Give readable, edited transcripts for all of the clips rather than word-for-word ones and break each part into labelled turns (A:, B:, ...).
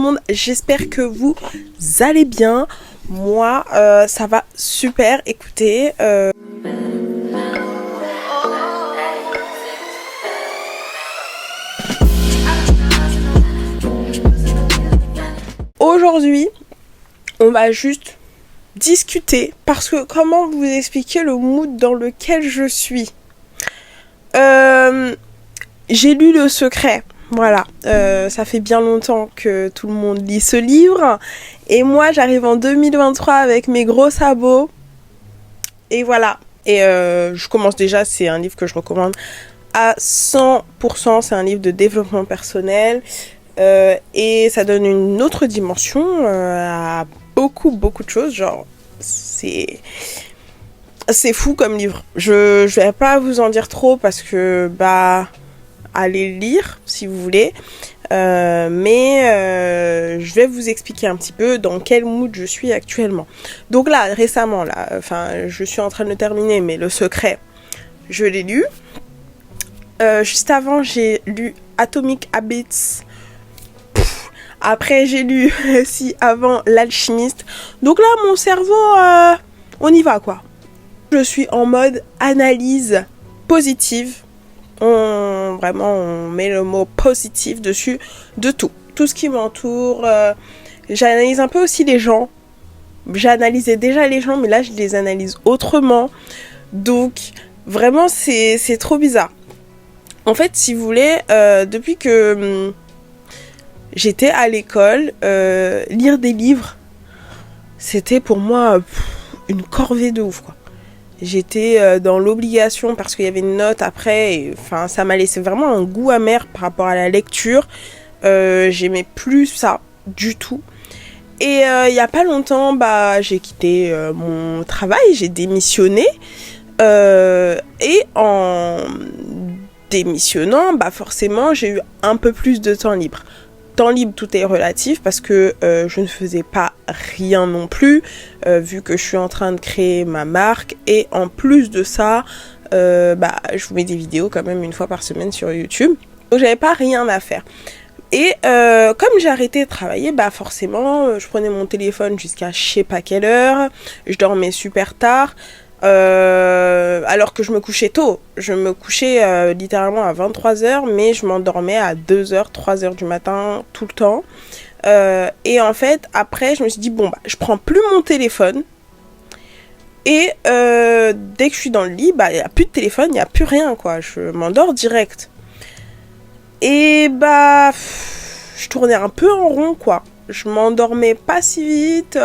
A: monde, j'espère que vous allez bien. Moi, ça va super. Écoutez, aujourd'hui, on va juste discuter parce que comment vous expliquer le mood dans lequel je suis. J'ai lu Le Secret. Voilà, ça fait bien longtemps que tout le monde lit ce livre. Et moi, j'arrive en 2023 avec mes gros sabots. Et voilà. Et je commence déjà, c'est un livre que je recommande à 100%. C'est un livre de développement personnel. Et ça donne une autre dimension à beaucoup de choses. Genre, c'est fou comme livre. Je vais pas vous en dire trop parce que, allez le lire si vous voulez. Mais je vais vous expliquer un petit peu dans quel mood je suis actuellement. Donc là, récemment, je suis en train de le terminer, mais Le Secret, je l'ai lu. Juste avant, j'ai lu Atomic Habits. Après, j'ai lu aussi avant L'Alchimiste. Donc là, mon cerveau, on y va quoi. Je suis en mode analyse positive. On met le mot positif dessus de tout ce qui m'entoure. J'analyse un peu aussi les gens. J'analysais déjà les gens, mais là je les analyse autrement. Donc vraiment c'est trop bizarre. En fait, si vous voulez, depuis que j'étais à l'école, lire des livres, c'était pour moi une corvée de ouf quoi. J'étais dans l'obligation parce qu'il y avait une note après. Et, ça m'a laissé vraiment un goût amer par rapport à la lecture. J'aimais plus ça du tout. Et il n'y a pas longtemps, j'ai quitté mon travail, j'ai démissionné. Et en démissionnant, forcément, j'ai eu un peu plus de temps libre. Temps libre, tout est relatif parce que je ne faisais pas rien non plus, vu que je suis en train de créer ma marque. Et en plus de ça, je vous mets des vidéos quand même une fois par semaine sur YouTube. Donc j'avais pas rien à faire. Et comme j'ai arrêté de travailler, forcément, je prenais mon téléphone jusqu'à je sais pas quelle heure. Je dormais super tard. Alors que je me couchais tôt. Je me couchais littéralement à 23h, mais je m'endormais à 2h, 3h du matin tout le temps. Et en fait, après, je me suis dit, je prends plus mon téléphone. Et dès que je suis dans le lit, il n'y a plus de téléphone, il n'y a plus rien, quoi. Je m'endors direct. Et je tournais un peu en rond, quoi. Je m'endormais pas si vite.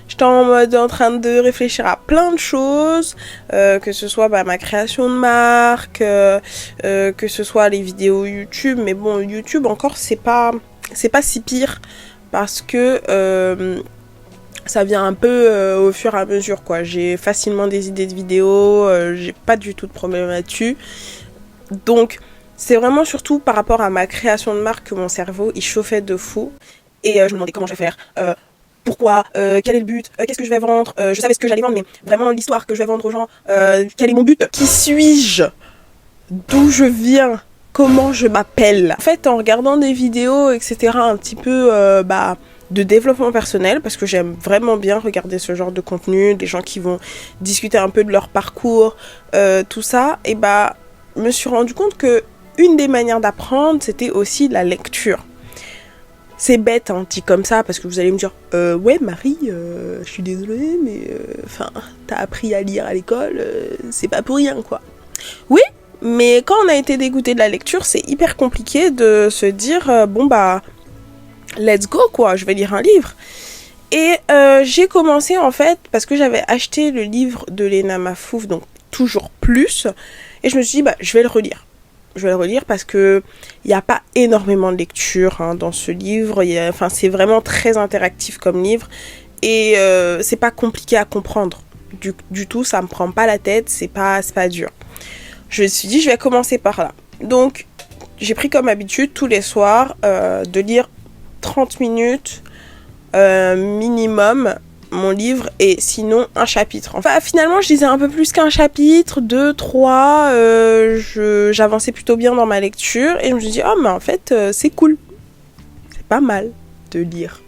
A: J'étais en train de réfléchir à plein de choses, que ce soit ma création de marque, que ce soit les vidéos YouTube. Mais bon, YouTube encore c'est pas si pire parce que ça vient un peu au fur et à mesure quoi. J'ai facilement des idées de vidéos, j'ai pas du tout de problème là-dessus. Donc c'est vraiment surtout par rapport à ma création de marque que mon cerveau il chauffait de fou et je me demandais comment je vais faire. Pourquoi, quel est le but, qu'est-ce que je vais vendre, je savais ce que j'allais vendre, mais vraiment l'histoire que je vais vendre aux gens, quel est mon but, qui suis-je, d'où je viens, comment je m'appelle. En fait, en regardant des vidéos, etc., un petit peu de développement personnel, parce que j'aime vraiment bien regarder ce genre de contenu, des gens qui vont discuter un peu de leur parcours, tout ça, et je me suis rendu compte que une des manières d'apprendre, c'était aussi la lecture. C'est bête, dit comme ça, parce que vous allez me dire ouais Marie, je suis désolée, mais t'as appris à lire à l'école, c'est pas pour rien, quoi. Oui, mais quand on a été dégoûté de la lecture, c'est hyper compliqué de se dire let's go, quoi, je vais lire un livre. Et j'ai commencé, en fait, parce que j'avais acheté le livre de Léna Mafouf, donc Toujours Plus, et je me suis dit, je vais le relire. Je vais le relire parce que il n'y a pas énormément de lecture dans ce livre. C'est vraiment très interactif comme livre et c'est pas compliqué à comprendre du tout. Ça me prend pas la tête, c'est pas dur. Je me suis dit je vais commencer par là. Donc j'ai pris comme habitude tous les soirs de lire 30 minutes minimum mon livre et sinon un chapitre. Enfin, finalement, je lisais un peu plus qu'un chapitre, 2, 3. J'avançais plutôt bien dans ma lecture et je me suis dit, mais en fait, c'est cool. C'est pas mal. de lire.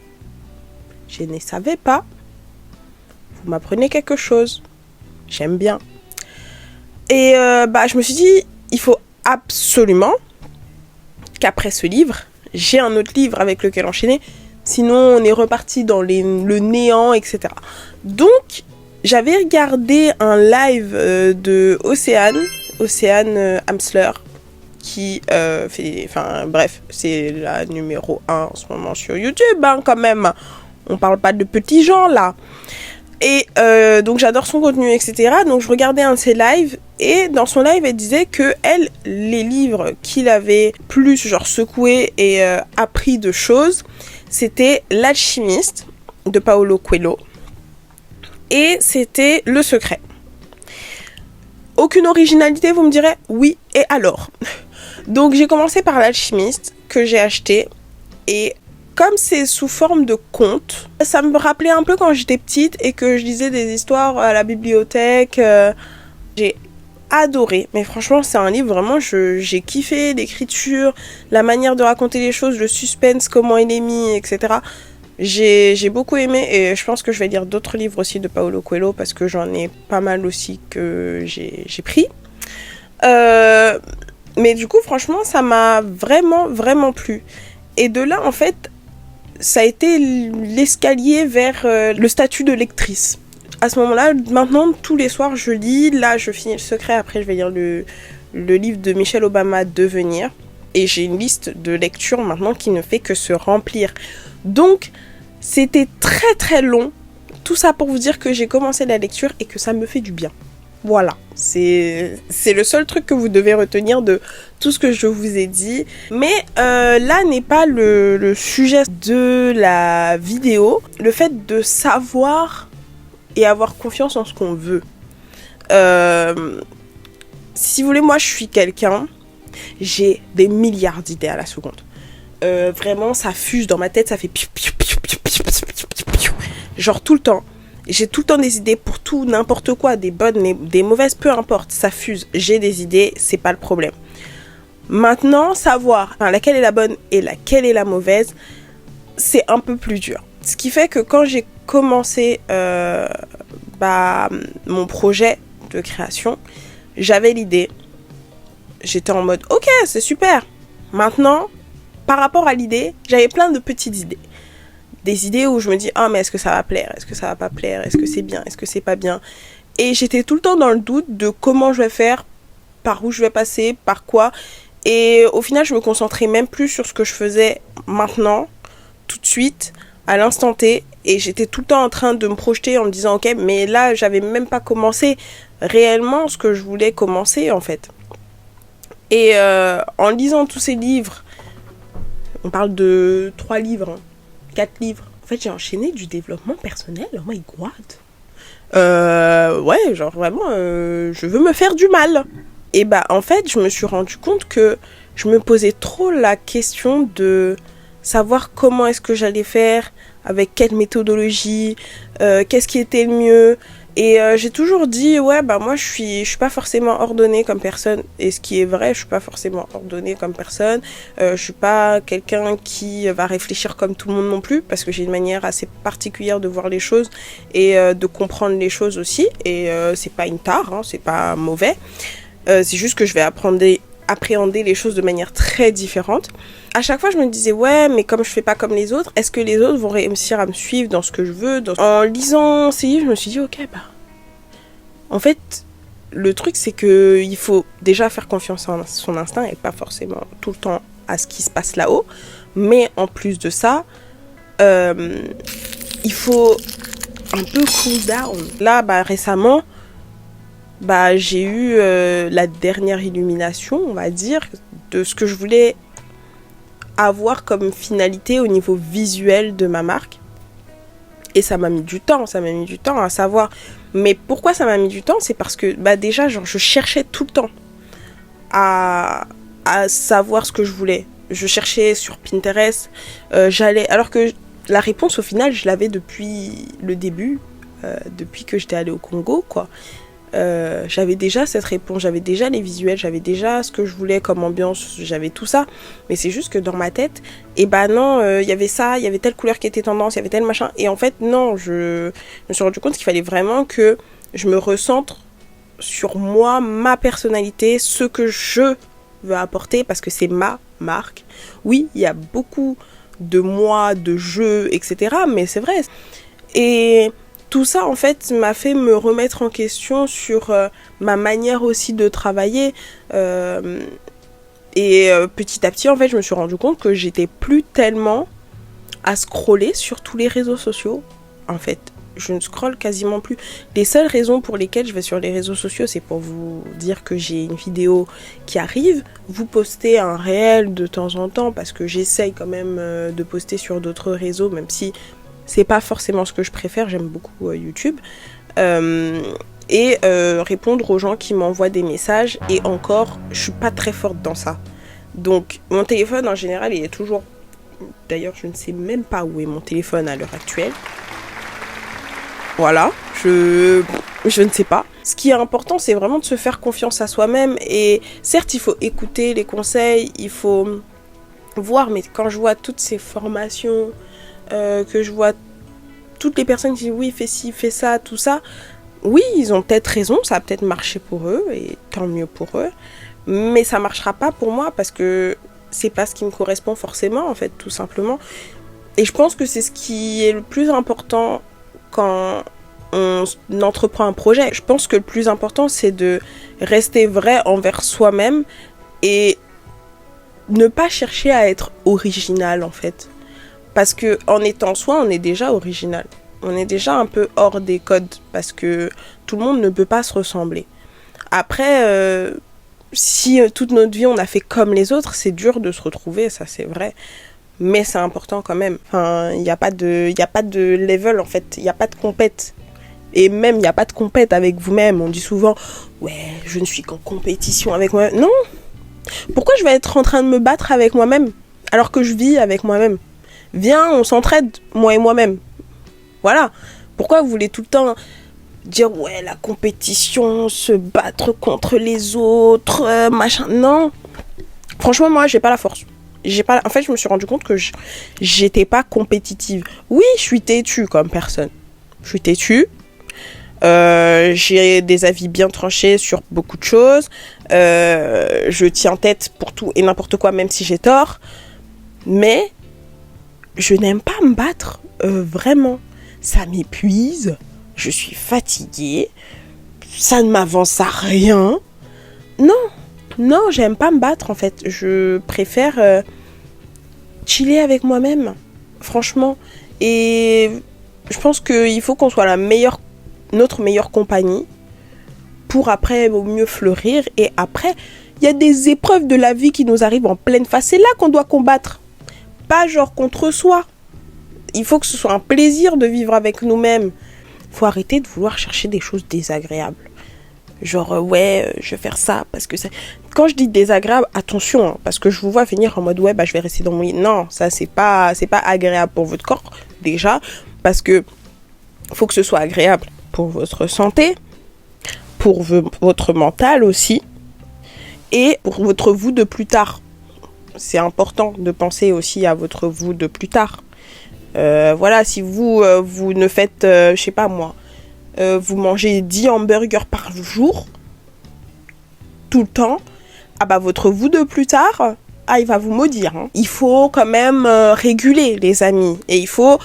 A: Je ne savais pas. Vous m'apprenez quelque chose. J'aime bien. Et je me suis dit, il faut absolument qu'après ce livre, j'ai un autre livre avec lequel enchaîner. Sinon, on est reparti dans le néant, etc. Donc, j'avais regardé un live de Océane Hamsler, qui c'est la numéro 1 en ce moment sur YouTube, hein, quand même. On parle pas de petits gens, là. Et donc, j'adore son contenu, etc. Donc, je regardais un de ses lives. Et dans son live, elle disait que les livres qu'il avait plus, genre, secoué et appris de choses, c'était L'Alchimiste, de Paulo Coelho. Et c'était Le Secret. Aucune originalité, vous me direz? Oui, et alors? Donc j'ai commencé par L'Alchimiste, que j'ai acheté. Et comme c'est sous forme de conte, ça me rappelait un peu quand j'étais petite et que je lisais des histoires à la bibliothèque. J'ai adoré. Mais franchement, c'est un livre, vraiment, j'ai kiffé l'écriture, la manière de raconter les choses, le suspense, comment il est mis, etc. J'ai beaucoup aimé et je pense que je vais lire d'autres livres aussi de Paulo Coelho parce que j'en ai pas mal aussi que j'ai pris. Mais du coup, franchement, ça m'a vraiment, vraiment plu. Et de là, en fait, ça a été l'escalier vers le statut de lectrice. À ce moment-là, maintenant, tous les soirs, je lis. Là, je finis Le Secret. Après, je vais lire le livre de Michelle Obama, Devenir. Et j'ai une liste de lecture maintenant qui ne fait que se remplir. Donc, c'était très très long. Tout ça pour vous dire que j'ai commencé la lecture et que ça me fait du bien. Voilà, c'est le seul truc que vous devez retenir de tout ce que je vous ai dit. Mais là n'est pas le sujet de la vidéo. Le fait de savoir et avoir confiance en ce qu'on veut. Si vous voulez, moi je suis quelqu'un, j'ai des milliards d'idées à la seconde. Vraiment, ça fuse dans ma tête, ça fait piou, piou, piou, piou, piou, piou, piou, piou. Genre tout le temps. J'ai tout le temps des idées pour tout, n'importe quoi, des bonnes, des mauvaises, peu importe, ça fuse. J'ai des idées, c'est pas le problème. Maintenant, savoir laquelle est la bonne et laquelle est la mauvaise, c'est un peu plus dur. Ce qui fait que quand j'ai commencé mon projet de création, j'avais l'idée. J'étais en mode, ok, c'est super. Maintenant, par rapport à l'idée, j'avais plein de petites idées. Des idées où je me dis, mais est-ce que ça va plaire? Est-ce que ça va pas plaire? Est-ce que c'est bien? Est-ce que c'est pas bien? Et j'étais tout le temps dans le doute de comment je vais faire, par où je vais passer, par quoi. Et au final, je me concentrais même plus sur ce que je faisais maintenant, tout de suite, à l'instant T. Et j'étais tout le temps en train de me projeter en me disant, ok, mais là, j'avais même pas commencé réellement ce que je voulais commencer, en fait. Et en lisant tous ces livres, on parle de 3 livres, 4 livres. En fait, j'ai enchaîné du développement personnel. Oh my god. Ouais, genre vraiment, je veux me faire du mal. Et en fait, je me suis rendu compte que je me posais trop la question de savoir comment est-ce que j'allais faire, avec quelle méthodologie, qu'est-ce qui était le mieux. Et j'ai toujours dit, moi je suis pas forcément ordonnée comme personne. Et ce qui est vrai, je suis pas forcément ordonnée comme personne. Je suis pas quelqu'un qui va réfléchir comme tout le monde non plus, parce que j'ai une manière assez particulière de voir les choses et de comprendre les choses aussi. Et c'est pas une tare, hein, c'est pas mauvais. C'est juste que je vais appréhender les choses de manière très différente. À chaque fois, je me disais, mais comme je fais pas comme les autres, est-ce que les autres vont réussir à me suivre dans ce que je veux? En lisant ces livres, je me suis dit, en fait, le truc, c'est que il faut déjà faire confiance en son instinct et pas forcément tout le temps à ce qui se passe là-haut. Mais en plus de ça, il faut un peu cool down. Là, récemment, j'ai eu la dernière illumination, on va dire, de ce que je voulais avoir comme finalité au niveau visuel de ma marque. Et ça m'a mis du temps à savoir. Mais pourquoi ça m'a mis du temps? C'est parce que déjà, je cherchais tout le temps à savoir ce que je voulais. Je cherchais sur Pinterest, alors que la réponse au final, je l'avais depuis le début, depuis que j'étais allée au Congo, quoi. j'avais déjà cette réponse, j'avais déjà les visuels, j'avais déjà ce que je voulais comme ambiance, j'avais tout ça. Mais c'est juste que dans ma tête, non, il y avait ça, il y avait telle couleur qui était tendance, il y avait tel machin. Et en fait, non, je me suis rendu compte qu'il fallait vraiment que je me recentre sur moi, ma personnalité, ce que je veux apporter, parce que c'est ma marque. Oui, il y a beaucoup de moi, de jeux, etc. Mais c'est vrai. Et tout ça, en fait, m'a fait me remettre en question sur ma manière aussi de travailler. Petit à petit, en fait, je me suis rendu compte que j'étais plus tellement à scroller sur tous les réseaux sociaux. En fait, je ne scrolle quasiment plus. Les seules raisons pour lesquelles je vais sur les réseaux sociaux, c'est pour vous dire que j'ai une vidéo qui arrive. Vous postez un réel de temps en temps, parce que j'essaye quand même de poster sur d'autres réseaux, même si c'est pas forcément ce que je préfère. J'aime beaucoup YouTube. Répondre aux gens qui m'envoient des messages. Et encore, je suis pas très forte dans ça. Donc, mon téléphone, en général, il est toujours... D'ailleurs, je ne sais même pas où est mon téléphone à l'heure actuelle. Voilà, je ne sais pas. Ce qui est important, c'est vraiment de se faire confiance à soi-même. Et certes, il faut écouter les conseils, il faut voir. Mais quand je vois toutes ces formations, que je vois toutes les personnes qui disent oui, fais ci, fais ça, tout ça. Oui, ils ont peut-être raison, ça a peut-être marché pour eux, et tant mieux pour eux. Mais ça marchera pas pour moi, parce que c'est pas ce qui me correspond forcément, en fait, tout simplement. Et je pense que c'est ce qui est le plus important quand on entreprend un projet. Je pense que le plus important, c'est de rester vrai envers soi-même et ne pas chercher à être original, en fait. Parce que en étant soi, on est déjà original. On est déjà un peu hors des codes, parce que tout le monde ne peut pas se ressembler. Après, si toute notre vie on a fait comme les autres, c'est dur de se retrouver, ça c'est vrai. Mais c'est important quand même. Enfin, il n'y a pas de level, en fait. Il n'y a pas de compète. Et même, il n'y a pas de compète avec vous-même. On dit souvent, ouais, je ne suis qu'en compétition avec moi-même. Non. Pourquoi je vais être en train de me battre avec moi-même alors que je vis avec moi-même? Viens, on s'entraide, moi et moi-même. Voilà. Pourquoi vous voulez tout le temps dire, ouais, la compétition, se battre contre les autres, machin? Non. Franchement, moi, j'ai pas la force. En fait, je me suis rendu compte que j'étais pas compétitive. Oui, je suis têtue comme personne. Je suis têtue. J'ai des avis bien tranchés sur beaucoup de choses. Je tiens tête pour tout et n'importe quoi, même si j'ai tort. Mais je n'aime pas me battre. Vraiment. Ça m'épuise. Je suis fatiguée. Ça ne m'avance à rien. Non, j'aime pas me battre, en fait. Je préfère chiller avec moi-même, franchement. Et je pense qu'il faut qu'on soit notre meilleure compagnie pour après au mieux fleurir. Et après, il y a des épreuves de la vie qui nous arrivent en pleine face. C'est là qu'on doit combattre. Pas genre contre soi. Il faut que ce soit un plaisir de vivre avec nous-mêmes. Il faut arrêter de vouloir chercher des choses désagréables. Genre, je vais faire ça parce que c'est... Quand je dis désagréable, attention, hein, parce que je vous vois venir en mode, je vais rester dans mon lit. Non, ça, c'est pas agréable pour votre corps, déjà, parce que faut que ce soit agréable pour votre santé, pour votre mental aussi, et pour votre vous de plus tard. C'est important de penser aussi à votre vous de plus tard. Voilà, si vous ne faites, je sais pas moi, vous mangez 10 hamburgers par jour, tout le temps, votre vous de plus tard, il va vous maudire. Hein. Il faut quand même réguler, les amis. Et il faut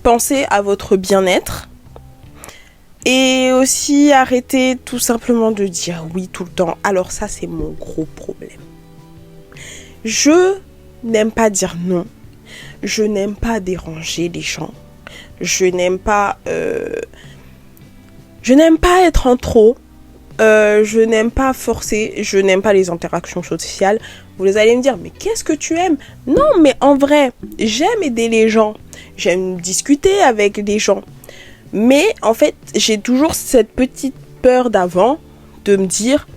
A: penser à votre bien-être. Et aussi arrêter tout simplement de dire oui tout le temps. Alors ça, c'est mon gros problème. Je n'aime pas dire non. Je n'aime pas déranger les gens. Je n'aime pas être en trop. Je n'aime pas forcer. Je n'aime pas les interactions sociales. Vous allez me dire, mais qu'est-ce que tu aimes? Non, mais en vrai, j'aime aider les gens. J'aime discuter avec les gens. Mais en fait, j'ai toujours cette petite peur d'avant de me dire,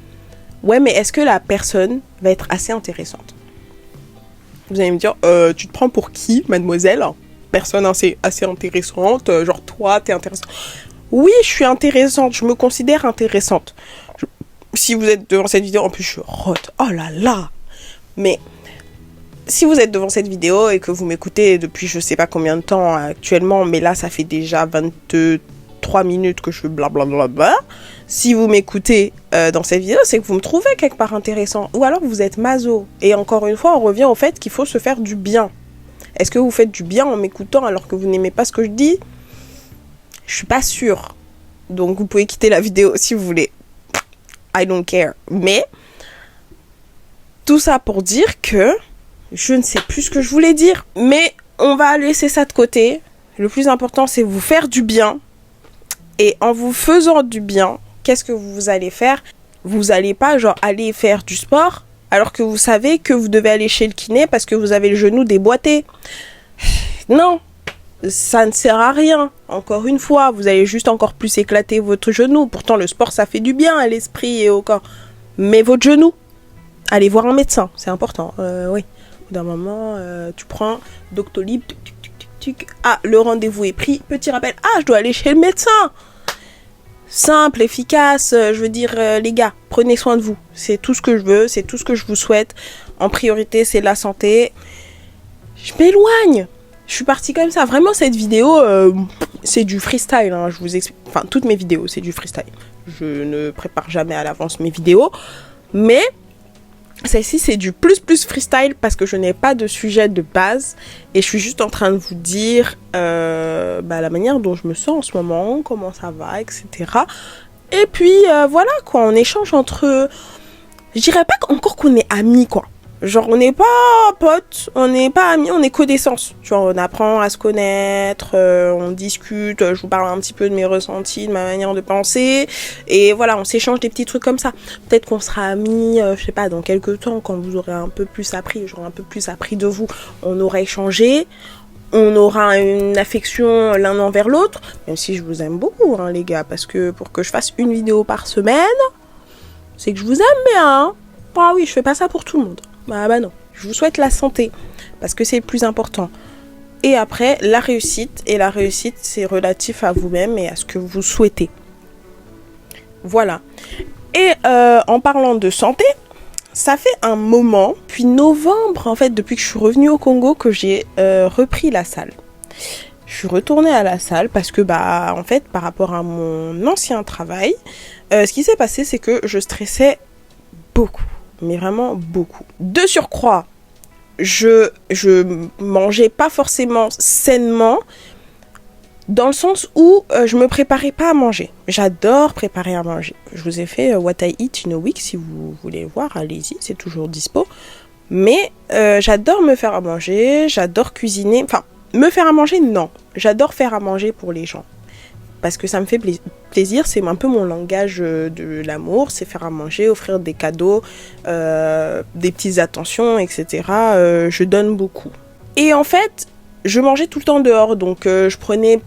A: ouais, mais est-ce que la personne va être assez intéressante? Vous allez me dire, tu te prends pour qui, mademoiselle? Personne assez intéressante, genre toi, t'es intéressante. Oui, je suis intéressante, je me considère intéressante. Si vous êtes devant cette vidéo, en plus je rote, oh là là. Mais si vous êtes devant cette vidéo et que vous m'écoutez depuis je sais pas combien de temps actuellement, mais là ça fait déjà 23 minutes que je blablabla. Si vous m'écoutez dans cette vidéo, c'est que vous me trouvez quelque part intéressant. Ou alors vous êtes maso. Et encore une fois, on revient au fait qu'il faut se faire du bien. Est-ce que vous faites du bien en m'écoutant alors que vous n'aimez pas ce que je dis? Je suis pas sûre. Donc vous pouvez quitter la vidéo si vous voulez. I don't care. Mais tout ça pour dire que je ne sais plus ce que je voulais dire. Mais on va laisser ça de côté. Le plus important, c'est vous faire du bien. Et en vous faisant du bien, qu'est-ce que vous allez faire? Vous allez pas genre aller faire du sport alors que vous savez que vous devez aller chez le kiné parce que vous avez le genou déboîté. Non, ça ne sert à rien. Encore une fois, vous allez juste encore plus éclater votre genou. Pourtant, le sport, ça fait du bien à l'esprit et au corps. Mais votre genou, allez voir un médecin, c'est important. Oui, d'un moment, tu prends Doctolib, ah, le rendez-vous est pris. Petit rappel, ah, je dois aller chez le médecin. Simple, efficace, je veux dire, les gars, prenez soin de vous. C'est tout ce que je veux, c'est tout ce que je vous souhaite. En priorité, c'est la santé. Je m'éloigne. Je suis partie comme ça. Vraiment, cette vidéo, c'est du freestyle. Hein. Je vous explique. Enfin, toutes mes vidéos, c'est du freestyle. Je ne prépare jamais à l'avance mes vidéos. Mais celle-ci, c'est du plus freestyle parce que je n'ai pas de sujet de base. Et je suis juste en train de vous dire la manière dont je me sens en ce moment, comment ça va, etc. Et puis, voilà, quoi. On échange entre... Je dirais pas encore qu'on est amis, quoi. Genre, on n'est pas potes, on n'est pas amis, on est connaissances. Genre, on apprend à se connaître, on discute, je vous parle un petit peu de mes ressentis, de ma manière de penser. Et voilà, on s'échange des petits trucs comme ça. Peut-être qu'on sera amis, je sais pas, dans quelques temps, quand vous aurez un peu plus appris, j'aurai un peu plus appris de vous, on aura échangé. On aura une affection l'un envers l'autre. Même si je vous aime beaucoup, hein, les gars. Parce que pour que je fasse une vidéo par semaine, c'est que je vous aime bien. Hein. Ah oui, je fais pas ça pour tout le monde. Bah non, je vous souhaite la santé, parce que c'est le plus important. Et après, la réussite, et la réussite, c'est relatif à vous-même et à ce que vous souhaitez. Voilà. Et en parlant de santé, ça fait un moment, puis novembre, en fait, depuis que je suis revenue au Congo, que j'ai repris la salle. Je suis retournée à la salle parce que, en fait, par rapport à mon ancien travail, ce qui s'est passé, c'est que je stressais beaucoup. Mais vraiment beaucoup. De surcroît, je mangeais pas forcément sainement, dans le sens où je me préparais pas à manger. J'adore préparer à manger. Je vous ai fait What I Eat in a Week, si vous voulez voir, allez-y, c'est toujours dispo. Mais j'adore me faire à manger, j'adore cuisiner. Enfin, me faire à manger, non. J'adore faire à manger pour les gens. Parce que ça me fait plaisir, c'est un peu mon langage de l'amour, c'est faire à manger, offrir des cadeaux, des petites attentions, etc. Je donne beaucoup. Et en fait, je mangeais tout le temps dehors, donc je prenais,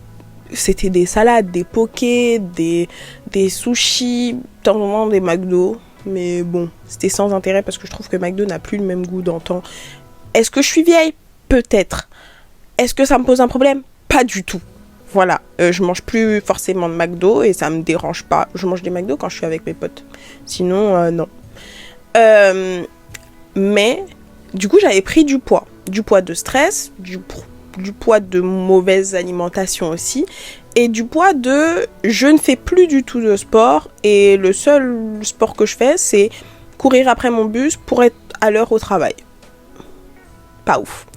A: c'était des salades, des pokés, des sushis, de temps en temps des McDo, mais bon, c'était sans intérêt parce que je trouve que McDo n'a plus le même goût d'antan. Est-ce que je suis vieille? Peut-être. Est-ce que ça me pose un problème? Pas du tout. Voilà, je mange plus forcément de McDo et ça me dérange pas. Je mange des McDo quand je suis avec mes potes. Sinon, non. Mais, du coup, j'avais pris du poids. Du poids de stress, du poids de mauvaise alimentation aussi. Et du poids de je ne fais plus du tout de sport. Et le seul sport que je fais, c'est courir après mon bus pour être à l'heure au travail. Pas ouf.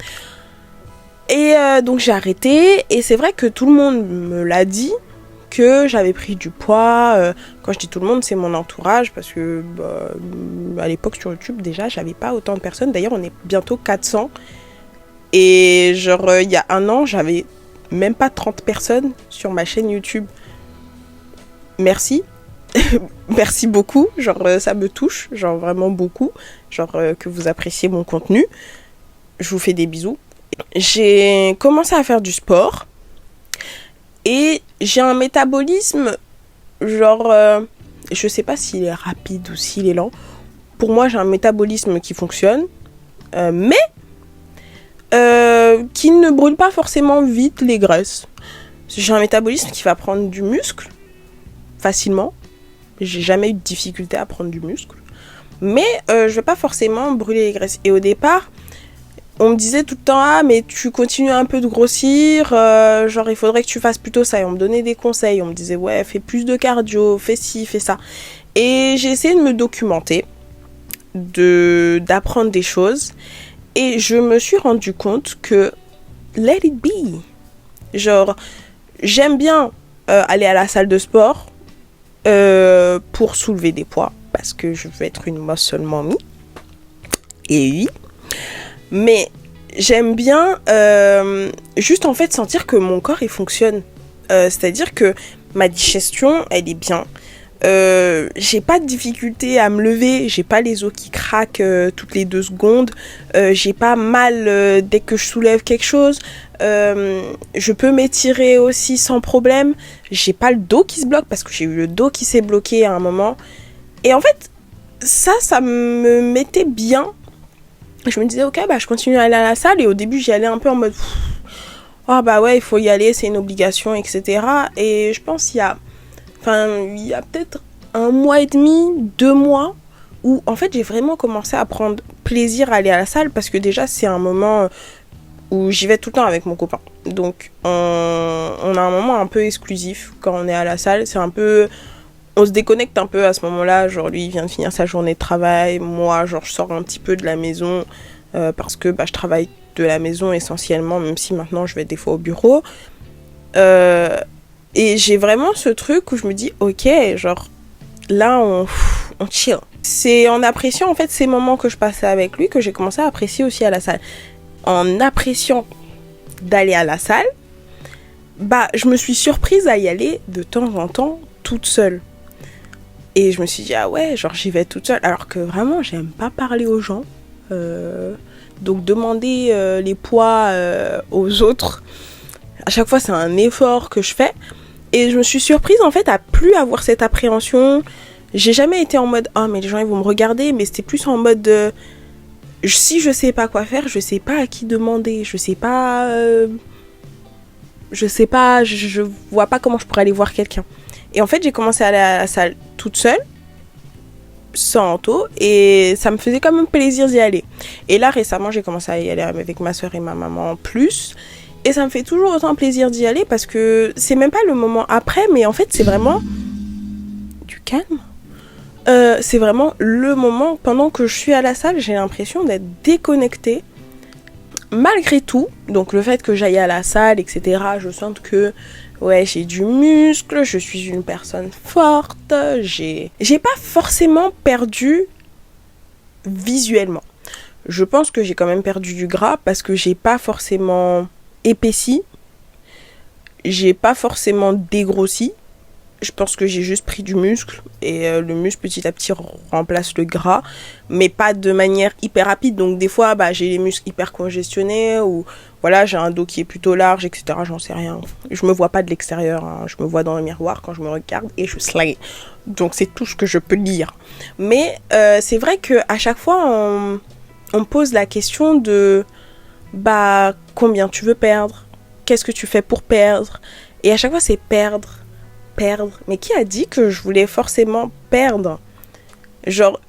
A: Et donc j'ai arrêté et c'est vrai que tout le monde me l'a dit que j'avais pris du poids. Quand je dis tout le monde, c'est mon entourage parce que à l'époque sur YouTube déjà j'avais pas autant de personnes. D'ailleurs on est bientôt 400 et genre il y a un an j'avais même pas 30 personnes sur ma chaîne YouTube. Merci. Merci beaucoup, genre ça me touche, genre vraiment beaucoup, genre que vous appréciez mon contenu. Je vous fais des bisous. J'ai commencé à faire du sport et j'ai un métabolisme genre je sais pas s'il est rapide ou s'il est lent. Pour moi j'ai un métabolisme qui fonctionne mais qui ne brûle pas forcément vite les graisses. J'ai un métabolisme qui va prendre du muscle facilement. J'ai jamais eu de difficulté à prendre du muscle. Mais je vais pas forcément brûler les graisses. Et au départ, on me disait tout le temps, ah mais tu continues un peu de grossir, genre il faudrait que tu fasses plutôt ça. Et on me donnait des conseils, on me disait ouais, fais plus de cardio, fais ci, fais ça. Et j'ai essayé de me documenter, d'apprendre des choses. Et je me suis rendu compte que let it be. Genre, j'aime bien aller à la salle de sport pour soulever des poids, parce que je veux être une muscle mommy. Et oui. Mais j'aime bien juste en fait sentir que mon corps il fonctionne. C'est-à-dire que ma digestion elle est bien. J'ai pas de difficulté à me lever, j'ai pas les os qui craquent toutes les 2 secondes, j'ai pas mal dès que je soulève quelque chose, je peux m'étirer aussi sans problème, j'ai pas le dos qui se bloque parce que j'ai eu le dos qui s'est bloqué à un moment. Et en fait, ça me mettait bien. Je me disais, ok, bah je continue à aller à la salle. Et au début, j'y allais un peu en mode, oh bah ouais, il faut y aller, c'est une obligation, etc. Et je pense qu'il y a peut-être 1 mois et demi, 2 mois, où en fait, j'ai vraiment commencé à prendre plaisir à aller à la salle. Parce que déjà, c'est un moment où j'y vais tout le temps avec mon copain. Donc, on a un moment un peu exclusif quand on est à la salle. C'est un peu... On se déconnecte un peu à ce moment-là, genre lui il vient de finir sa journée de travail, moi genre je sors un petit peu de la maison parce que je travaille de la maison essentiellement, même si maintenant je vais des fois au bureau. Et j'ai vraiment ce truc où je me dis ok, genre là on chill. C'est en appréciant en fait ces moments que je passais avec lui que j'ai commencé à apprécier aussi à la salle. En appréciant d'aller à la salle, je me suis surprise à y aller de temps en temps toute seule. Et je me suis dit, ah ouais, genre j'y vais toute seule. Alors que vraiment, j'aime pas parler aux gens. Donc demander les poids aux autres, à chaque fois, c'est un effort que je fais. Et je me suis surprise en fait à plus avoir cette appréhension. J'ai jamais été en mode, ah mais les gens ils vont me regarder. Mais c'était plus en mode, si je sais pas quoi faire, je sais pas à qui demander. Je vois pas comment je pourrais aller voir quelqu'un. Et en fait, j'ai commencé à aller à la salle toute seule, sans Anto, et ça me faisait quand même plaisir d'y aller. Et là, récemment, j'ai commencé à y aller avec ma soeur et ma maman en plus, et ça me fait toujours autant plaisir d'y aller parce que c'est même pas le moment après, mais en fait, c'est vraiment du calme. C'est vraiment le moment, pendant que je suis à la salle, j'ai l'impression d'être déconnectée. Malgré tout, donc le fait que j'aille à la salle, etc., je sens que ouais, j'ai du muscle, je suis une personne forte, j'ai pas forcément perdu visuellement. Je pense que j'ai quand même perdu du gras parce que j'ai pas forcément épaissi, j'ai pas forcément dégrossi. Je pense que j'ai juste pris du muscle et le muscle petit à petit remplace le gras, mais pas de manière hyper rapide. Donc des fois, j'ai les muscles hyper congestionnés ou voilà, j'ai un dos qui est plutôt large, etc. J'en sais rien. Je me vois pas de l'extérieur, hein. Je me vois dans le miroir quand je me regarde et je slay. Donc c'est tout ce que je peux dire. Mais c'est vrai que à chaque fois, on pose la question de combien tu veux perdre, qu'est-ce que tu fais pour perdre, et à chaque fois c'est perdre. Mais qui a dit que je voulais forcément perdre? Genre,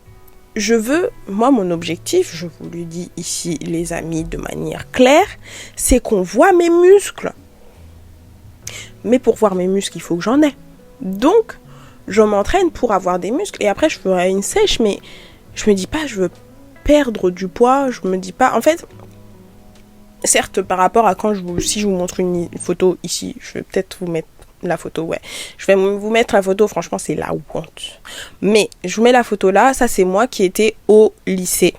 A: moi mon objectif, je vous le dis ici les amis de manière claire, c'est qu'on voit mes muscles. Mais pour voir mes muscles, il faut que j'en ai. Donc, je m'entraîne pour avoir des muscles et après je ferai une sèche, mais je me dis pas je veux perdre du poids, je me dis pas, en fait, certes par rapport à si je vous montre une photo ici, je vais peut-être vous mettre la photo, ouais. Je vais vous mettre la photo, franchement, c'est la honte. Mais je vous mets la photo là, ça c'est moi qui étais au lycée.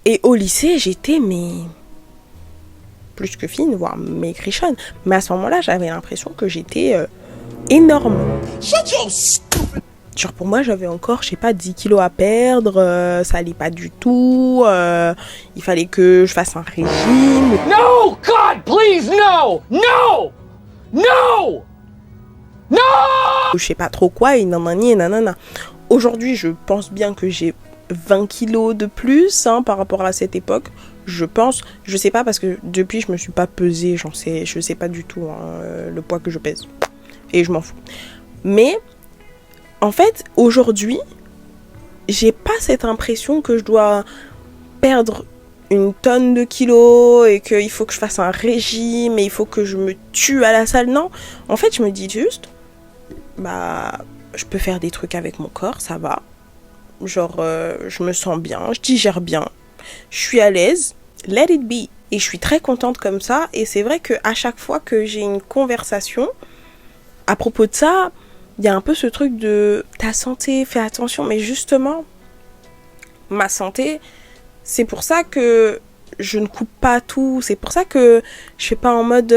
A: Et au lycée, j'étais, plus que fine, voire maigrichonne. Mais à ce moment-là, j'avais l'impression que j'étais énorme. Genre pour moi, j'avais encore, 10 kilos à perdre, ça allait pas du tout, il fallait que je fasse un régime.
B: No, God, please, no! No! No! No!
A: Je sais pas trop quoi, et nanani et nanana. Aujourd'hui, je pense bien que j'ai 20 kilos de plus par rapport à cette époque. Je pense, je sais pas parce que depuis je me suis pas pesée, je sais pas du tout le poids que je pèse. Et je m'en fous. Mais En fait, aujourd'hui, j'ai pas cette impression que je dois perdre une tonne de kilos et qu'il faut que je fasse un régime et il faut que je me tue à la salle. Non, en fait, je me dis juste, je peux faire des trucs avec mon corps, ça va. Genre, je me sens bien, je digère bien, je suis à l'aise, let it be. Et je suis très contente comme ça. Et c'est vrai qu'à chaque fois que j'ai une conversation à propos de ça, il y a un peu ce truc de ta santé, fais attention. Mais justement, ma santé, c'est pour ça que je ne coupe pas tout. C'est pour ça que je fais pas en mode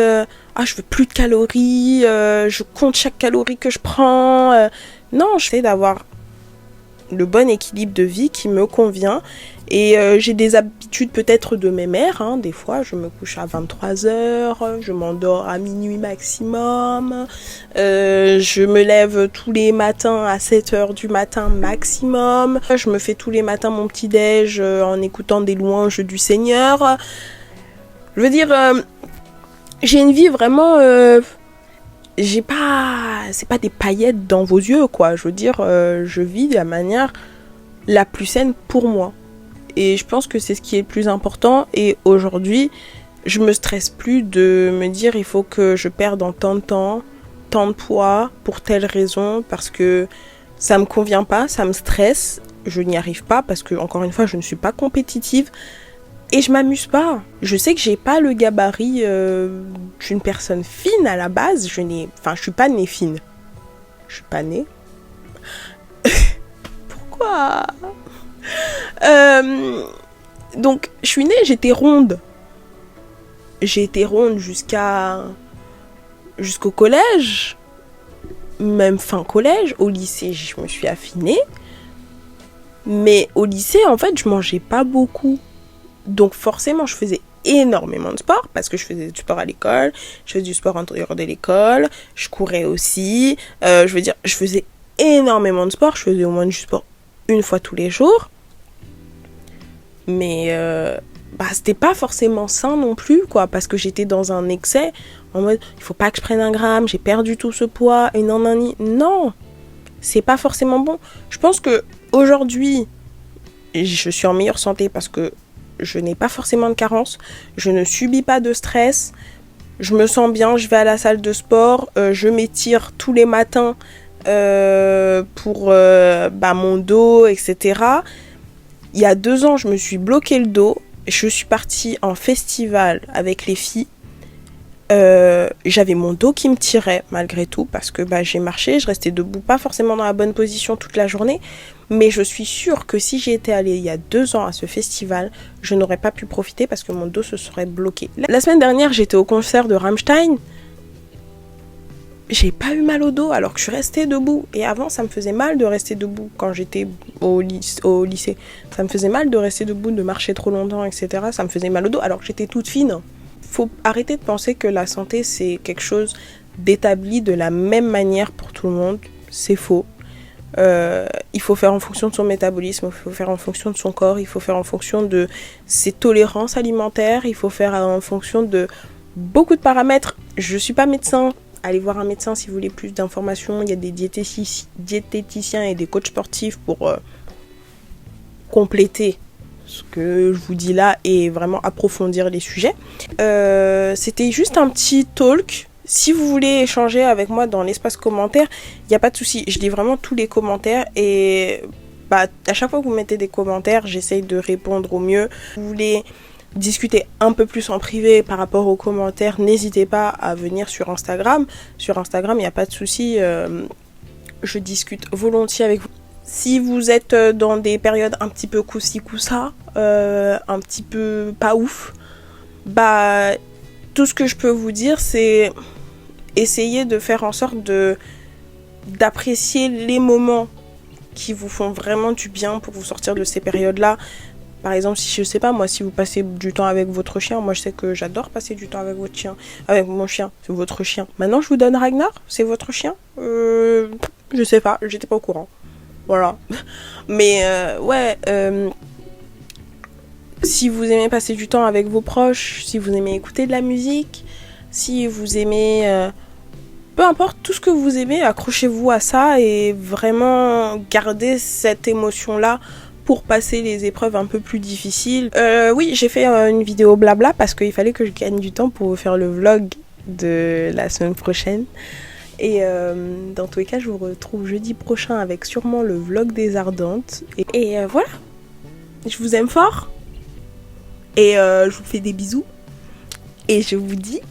A: je veux plus de calories, je compte chaque calorie que je prends. Non, je fais d'avoir le bon équilibre de vie qui me convient. Et j'ai des habitudes peut-être de mes mères. Hein. Des fois, je me couche à 23h, je m'endors à minuit maximum. Je me lève tous les matins à 7h du matin maximum. Je me fais tous les matins mon petit-déj en écoutant des louanges du Seigneur. Je veux dire, j'ai une vie vraiment... c'est pas des paillettes dans vos yeux, quoi. Je veux dire, je vis de la manière la plus saine pour moi. Et je pense que c'est ce qui est le plus important. Et aujourd'hui, je me stresse plus de me dire il faut que je perde en tant de temps, tant de poids, pour telle raison, parce que ça me convient pas, ça me stresse, je n'y arrive pas, parce que, encore une fois, je ne suis pas compétitive. Et je m'amuse pas. Je sais que j'ai pas le gabarit d'une personne fine à la base. Je suis pas née fine. Je suis pas née. Pourquoi Donc, je suis née, j'étais ronde. J'ai été ronde jusqu'au collège. Même fin collège. Au lycée, je me suis affinée. Mais au lycée, en fait, je mangeais pas beaucoup. Donc forcément, je faisais énormément de sport parce que je faisais du sport à l'école, je faisais du sport en dehors de l'école, je courais aussi. Je faisais énormément de sport, je faisais au moins du sport une fois tous les jours. Mais c'était pas forcément sain non plus, quoi, parce que j'étais dans un excès en mode il faut pas que je prenne 1 gramme, j'ai perdu tout ce poids et non, c'est pas forcément bon. Je pense que aujourd'hui, je suis en meilleure santé parce que je n'ai pas forcément de carence, je ne subis pas de stress, je me sens bien, je vais à la salle de sport, je m'étire tous les matins pour mon dos, etc. Il y a 2 ans, je me suis bloqué le dos, je suis partie en festival avec les filles. J'avais mon dos qui me tirait malgré tout parce que j'ai marché, je restais debout, pas forcément dans la bonne position toute la journée, mais je suis sûre que si j'étais allée il y a 2 ans à ce festival, je n'aurais pas pu profiter parce que mon dos se serait bloqué. La semaine dernière, j'étais au concert de Rammstein. J'ai pas eu mal au dos alors que je suis restée debout. Et avant, ça me faisait mal de rester debout quand j'étais au lycée. Ça me faisait mal de rester debout, de marcher trop longtemps, etc. Ça me faisait mal au dos alors que j'étais toute fine. Faut arrêter de penser que la santé, c'est quelque chose d'établi de la même manière pour tout le monde. C'est faux. Il faut faire en fonction de son métabolisme, il faut faire en fonction de son corps, il faut faire en fonction de ses tolérances alimentaires, il faut faire en fonction de beaucoup de paramètres. Je suis pas médecin. Allez voir un médecin si vous voulez plus d'informations. Il y a des diététiciens et des coachs sportifs pour compléter ce que je vous dis là et vraiment approfondir les sujets. C'était juste un petit talk. Si vous voulez échanger avec moi dans l'espace commentaire, il n'y a pas de souci. Je lis vraiment tous les commentaires et à chaque fois que vous mettez des commentaires, j'essaye de répondre au mieux. Si vous voulez discuter un peu plus en privé par rapport aux commentaires, n'hésitez pas à venir sur Instagram. Sur Instagram, il n'y a pas de souci. Je discute volontiers avec vous. Si vous êtes dans des périodes un petit peu coup-ci, coup-ça, un petit peu pas ouf, tout ce que je peux vous dire, c'est essayer de faire en sorte d'apprécier les moments qui vous font vraiment du bien pour vous sortir de ces périodes-là. Par exemple, si vous passez du temps avec votre chien, moi je sais que j'adore passer du temps avec votre chien, avec mon chien, c'est votre chien. Maintenant je vous donne Ragnar, c'est votre chien. Je sais pas, j'étais pas au courant. Voilà. Mais si vous aimez passer du temps avec vos proches, si vous aimez écouter de la musique, si vous aimez peu importe tout ce que vous aimez, accrochez-vous à ça et vraiment gardez cette émotion-là pour passer les épreuves un peu plus difficiles. Oui, j'ai fait une vidéo blabla parce qu'il fallait que je gagne du temps pour faire le vlog de la semaine prochaine. Et dans tous les cas, je vous retrouve jeudi prochain avec sûrement le vlog des Ardentes. Et voilà, je vous aime fort. Et je vous fais des bisous. Et je vous dis